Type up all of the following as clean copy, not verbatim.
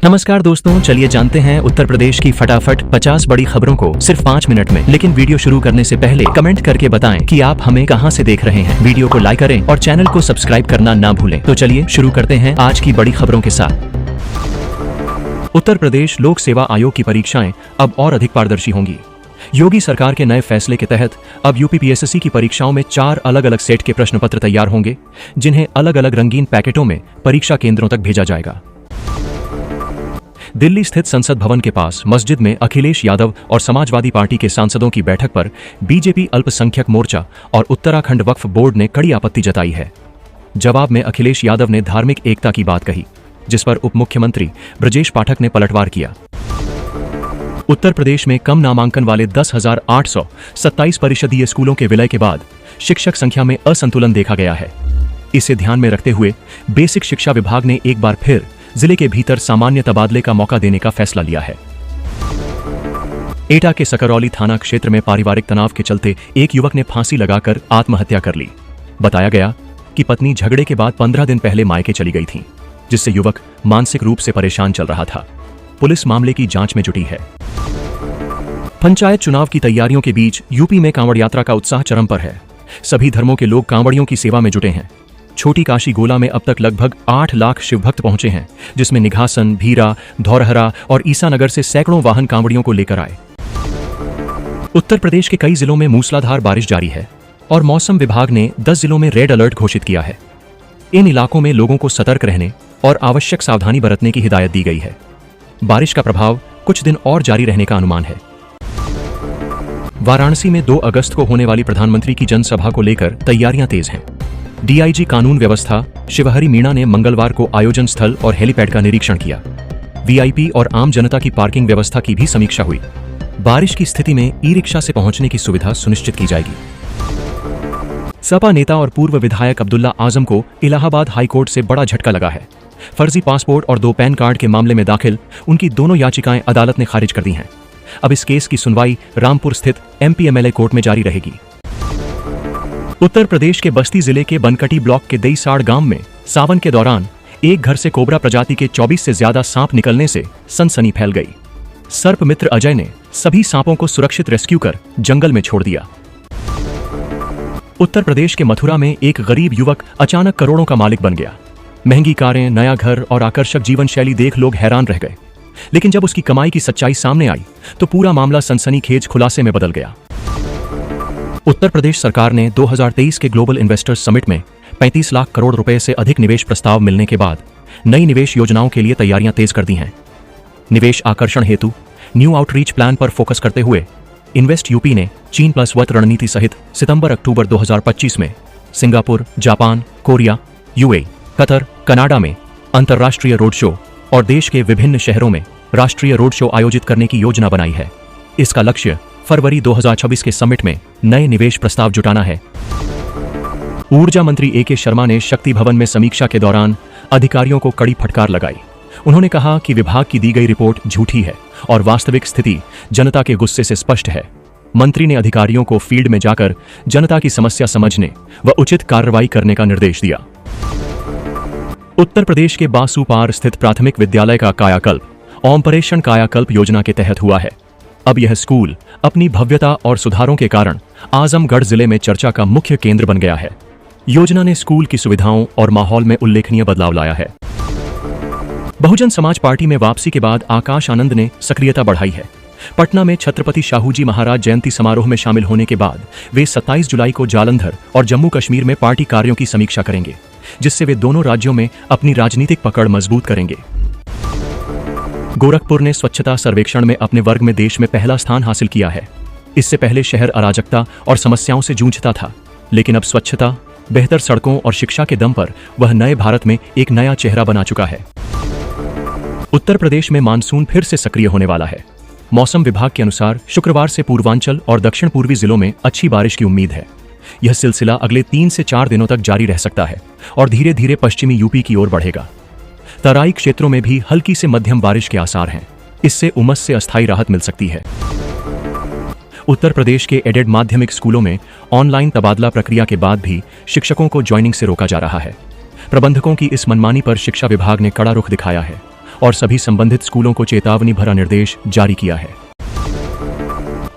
नमस्कार दोस्तों, चलिए जानते हैं उत्तर प्रदेश की फटाफट 50 बड़ी खबरों को सिर्फ 5 मिनट में। लेकिन वीडियो शुरू करने से पहले कमेंट करके बताएं कि आप हमें कहां से देख रहे हैं। वीडियो को लाइक करें और चैनल को सब्सक्राइब करना ना भूलें। तो चलिए शुरू करते हैं आज की बड़ी खबरों के साथ। उत्तर प्रदेश लोक सेवा आयोग की परीक्षाएं अब और अधिक पारदर्शी होंगी। योगी सरकार के नए फैसले के तहत अब यूपीपीएससी की परीक्षाओं में 4 अलग अलग सेट के प्रश्न पत्र तैयार होंगे, जिन्हें अलग अलग रंगीन पैकेटों में परीक्षा केंद्रों तक भेजा जाएगा। दिल्ली स्थित संसद भवन के पास मस्जिद में अखिलेश यादव और समाजवादी पार्टी के सांसदों की बैठक पर बीजेपी अल्पसंख्यक मोर्चा और उत्तराखंड वक्फ बोर्ड ने कड़ी आपत्ति जताई है। जवाब में अखिलेश यादव ने धार्मिक एकता की बात कही, जिस पर उप मुख्यमंत्री ब्रजेश पाठक ने पलटवार किया। उत्तर प्रदेश में कम नामांकन वाले 10,827 परिषदीय स्कूलों के विलय के बाद शिक्षक संख्या में असंतुलन देखा गया है। इसे ध्यान में रखते हुए बेसिक शिक्षा विभाग ने एक बार फिर जिले के भीतर सामान्य तबादले का मौका देने का फैसला लिया है। एटा के सकरौली थाना क्षेत्र में पारिवारिक तनाव के चलते एक युवक ने फांसी लगाकर आत्महत्या कर ली। बताया गया कि पत्नी झगड़े के बाद 15 दिन पहले मायके चली गई थी, जिससे युवक मानसिक रूप से परेशान चल रहा था। पुलिस मामले की जांच में जुटी है। पंचायत चुनाव की तैयारियों के बीच यूपी में कांवड़ यात्रा का उत्साह चरम पर है। सभी धर्मों के लोग कांवड़ियों की सेवा में जुटे हैं। छोटी काशी गोला में अब तक लगभग 8 लाख शिवभक्त पहुंचे हैं, जिसमें निघासन, भीरा, धौरहरा और ईसानगर से सैकड़ों वाहन कांवड़ियों को लेकर आए। उत्तर प्रदेश के कई जिलों में मूसलाधार बारिश जारी है और मौसम विभाग ने 10 जिलों में रेड अलर्ट घोषित किया है। इन इलाकों में लोगों को सतर्क रहने और आवश्यक सावधानी बरतने की हिदायत दी गई है। बारिश का प्रभाव कुछ दिन और जारी रहने का अनुमान है। वाराणसी में 2 अगस्त को होने वाली प्रधानमंत्री की जनसभा को लेकर तैयारियां तेज हैं। डीआईजी कानून व्यवस्था शिवहरी मीणा ने मंगलवार को आयोजन स्थल और हेलीपैड का निरीक्षण किया। वीआईपी और आम जनता की पार्किंग व्यवस्था की भी समीक्षा हुई। बारिश की स्थिति में ई रिक्शा से पहुंचने की सुविधा सुनिश्चित की जाएगी। सपा नेता और पूर्व विधायक अब्दुल्ला आजम को इलाहाबाद हाईकोर्ट से बड़ा झटका लगा है। फर्जी पासपोर्ट और 2 पैन कार्ड के मामले में दाखिल उनकी दोनों याचिकाएं अदालत ने खारिज कर दी हैं। अब इस केस की सुनवाई रामपुर स्थित एमपीएमएलए कोर्ट में जारी रहेगी। उत्तर प्रदेश के बस्ती जिले के बनकटी ब्लॉक के देईसाड़ गांव में सावन के दौरान एक घर से कोबरा प्रजाति के 24 से ज्यादा सांप निकलने से सनसनी फैल गई। सर्प मित्र अजय ने सभी सांपों को सुरक्षित रेस्क्यू कर जंगल में छोड़ दिया। उत्तर प्रदेश के मथुरा में एक गरीब युवक अचानक करोड़ों का मालिक बन गया। महंगी कारें, नया घर और आकर्षक जीवन शैली देख लोग हैरान रह गए। लेकिन जब उसकी कमाई की सच्चाई सामने आई तो पूरा मामला सनसनीखेज खुलासे में बदल गया। उत्तर प्रदेश सरकार ने 2023 के ग्लोबल इन्वेस्टर्स समिट में 35 लाख करोड़ रुपए से अधिक निवेश प्रस्ताव मिलने के बाद नई निवेश योजनाओं के लिए तैयारियां तेज कर दी हैं। निवेश आकर्षण हेतु न्यू आउटरीच प्लान पर फोकस करते हुए इन्वेस्ट यूपी ने चीन प्लस वन रणनीति सहित सितंबर-अक्टूबर 2025 में Singapore, Japan, Korea, UAE, Qatar, Canada में अंतर्राष्ट्रीय रोड शो और देश के विभिन्न शहरों में राष्ट्रीय रोड शो आयोजित करने की योजना बनाई है। इसका लक्ष्य फरवरी 2026 के समिट में नए निवेश प्रस्ताव जुटाना है। ऊर्जा मंत्री ए के शर्मा ने शक्ति भवन में समीक्षा के दौरान अधिकारियों को कड़ी फटकार लगाई। उन्होंने कहा कि विभाग की दी गई रिपोर्ट झूठी है और वास्तविक स्थिति जनता के गुस्से से स्पष्ट है। मंत्री ने अधिकारियों को फील्ड में जाकर जनता की समस्या समझने व उचित कार्रवाई करने का निर्देश दिया। उत्तर प्रदेश के बासुपार स्थित प्राथमिक विद्यालय का कायाकल्प ऑपरेशन कायाकल्प योजना के तहत हुआ है। अब यह स्कूल अपनी भव्यता और सुधारों के कारण आजमगढ़ जिले में चर्चा का मुख्य केंद्र बन गया है। योजना ने स्कूल की सुविधाओं और माहौल में उल्लेखनीय बदलाव लाया है। बहुजन समाज पार्टी में वापसी के बाद आकाश आनंद ने सक्रियता बढ़ाई है। पटना में छत्रपति शाहूजी महाराज जयंती समारोह में शामिल होने के बाद वे 27 जुलाई को जालंधर और जम्मू कश्मीर में पार्टी कार्यों की समीक्षा करेंगे, जिससे वे दोनों राज्यों में अपनी राजनीतिक पकड़ मजबूत करेंगे। गोरखपुर ने स्वच्छता सर्वेक्षण में अपने वर्ग में देश में पहला स्थान हासिल किया है। इससे पहले शहर अराजकता और समस्याओं से जूझता था, लेकिन अब स्वच्छता, बेहतर सड़कों और शिक्षा के दम पर वह नए भारत में एक नया चेहरा बना चुका है। उत्तर प्रदेश में मानसून फिर से सक्रिय होने वाला है। मौसम विभाग के अनुसार शुक्रवार से पूर्वांचल और दक्षिण पूर्वी जिलों में अच्छी बारिश की उम्मीद है। यह सिलसिला अगले 3 से 4 दिनों तक जारी रह सकता है और धीरे धीरे पश्चिमी यूपी की ओर बढ़ेगा। तराई क्षेत्रों में भी हल्की से मध्यम बारिश के आसार हैं। इससे उमस से अस्थायी राहत मिल सकती है। उत्तर प्रदेश के एडेड माध्यमिक स्कूलों में ऑनलाइन तबादला प्रक्रिया के बाद भी शिक्षकों को ज्वाइनिंग से रोका जा रहा है। प्रबंधकों की इस मनमानी पर शिक्षा विभाग ने कड़ा रुख दिखाया है और सभी संबंधित स्कूलों को चेतावनी भरा निर्देश जारी किया है।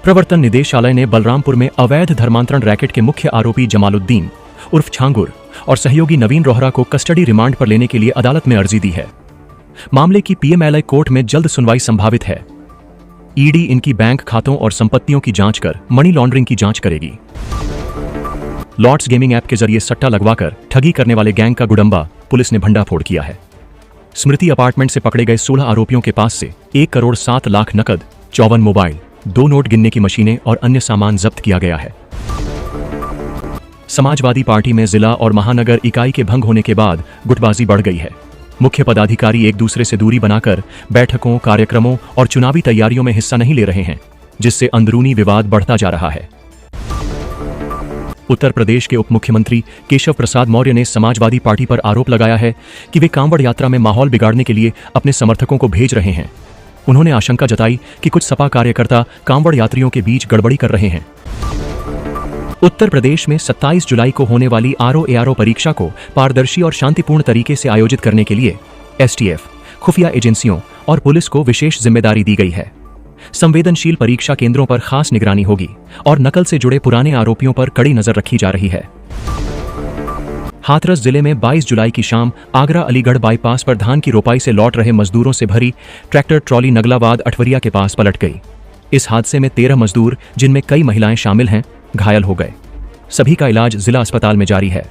प्रवर्तन निदेशालय ने बलरामपुर में अवैध धर्मांतरण रैकेट के मुख्य आरोपी जमालुद्दीन उर्फ छांगुर और सहयोगी नवीन रोहरा को कस्टडी रिमांड पर लेने के लिए अदालत में अर्जी दी है। मामले की पीएमएलआई कोर्ट में जल्द सुनवाई संभावित है। ईडी इनकी बैंक खातों और संपत्तियों की जांच कर मनी लॉन्ड्रिंग की जांच करेगी। लॉर्ड्स गेमिंग ऐप के जरिए सट्टा लगवाकर ठगी करने वाले गैंग का गुडंबा पुलिस ने भंडाफोड़ किया है। स्मृति अपार्टमेंट से पकड़े गए 16 आरोपियों के पास से 1,07,00,000 नकद, 54 मोबाइल, 2 नोट गिनने की मशीनें और अन्य सामान जब्त किया गया है। समाजवादी पार्टी में जिला और महानगर इकाई के भंग होने के बाद गुटबाजी बढ़ गई है। मुख्य पदाधिकारी एक दूसरे से दूरी बनाकर बैठकों, कार्यक्रमों और चुनावी तैयारियों में हिस्सा नहीं ले रहे हैं, जिससे अंदरूनी विवाद बढ़ता जा रहा है। उत्तर प्रदेश के उप मुख्यमंत्री केशव प्रसाद मौर्य ने समाजवादी पार्टी पर आरोप लगाया है कि वे कांवड़ यात्रा में माहौल बिगाड़ने के लिए अपने समर्थकों को भेज रहे हैं। उन्होंने आशंका जताई कि कुछ सपा कार्यकर्ता कांवड़ यात्रियों के बीच गड़बड़ी कर रहे हैं। उत्तर प्रदेश में 27 जुलाई को होने वाली आरओ-एआरओ परीक्षा को पारदर्शी और शांतिपूर्ण तरीके से आयोजित करने के लिए एसटीएफ, खुफिया एजेंसियों और पुलिस को विशेष जिम्मेदारी दी गई है। संवेदनशील परीक्षा केंद्रों पर खास निगरानी होगी और नकल से जुड़े पुराने आरोपियों पर कड़ी नजर रखी जा रही है। हाथरस जिले में 22 जुलाई की शाम आगरा अलीगढ़ बाईपास पर धान की रोपाई से लौट रहे मजदूरों से भरी ट्रैक्टर ट्रॉली नगलाबाद अठवरिया के पास पलट गई। इस हादसे में 13 मजदूर, जिनमें कई महिलाएं शामिल हैं, घायल हो गए। सभी का इलाज जिला अस्पताल में जारी है।